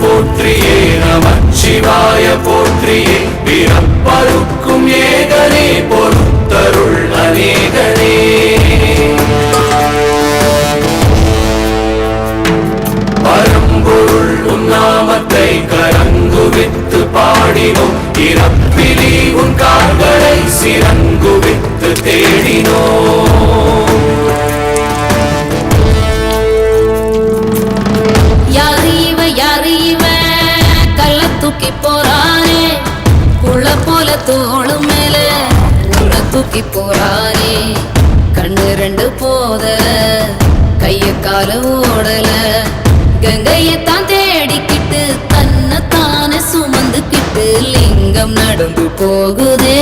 போற்றியே நமச்சிவாய போற்றியே பிறப்பருக்கும் ஏகனே பொறுத்தருள் அநேகனே பரம்பொருள் உன்னாமத்தை கரங்குவித்து பாடினோம் இறப்பிலி உன் கால்களை சிறங்குவித்து தேடினோம் தூக்கி போறானே புள்ள போல தோளு மேல உன்னை தூக்கி போறானே கண்ணு ரெண்டு போத கைய கால ஓடல கங்கையத்தான் தேடிக்கிட்டு தன்னைத்தானே சுமந்துக்கிட்டு லிங்கம் நடந்து போகுதே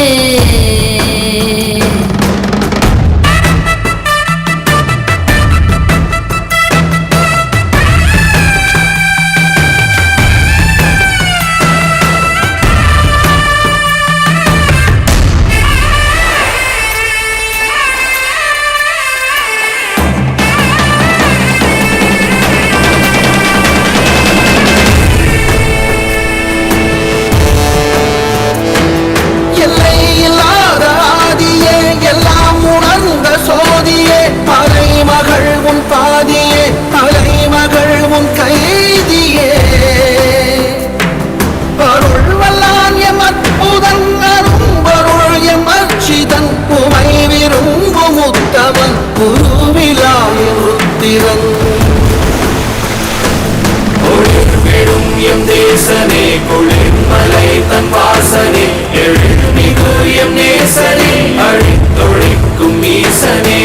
தேசனே குளிர்மலை தன் வாசனே எழுமிகு எம் நேசனே அழித்தொழிக்கும் ஈசனே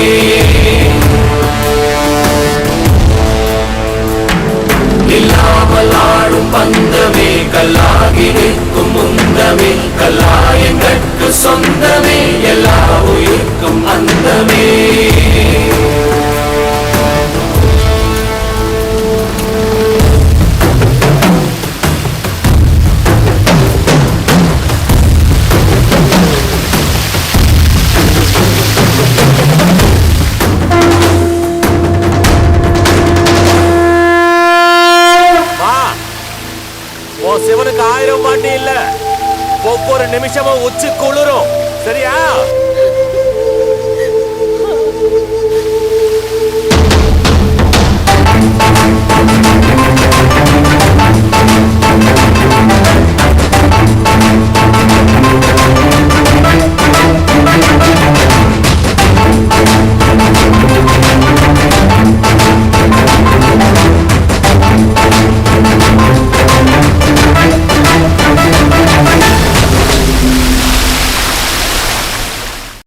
இல்லாமல் ஆடும் பந்தமே கல்லாகி நிற்கும் முந்தமே கல்லாயங்கட்கு சொந்தமே எல்லா உயிர்க்கும் அந்தமே சிவனுக்கு 1000 பாட்டு இல்ல ஒவ்வொரு நிமிஷமும் உச்சி குளிரும் சரியா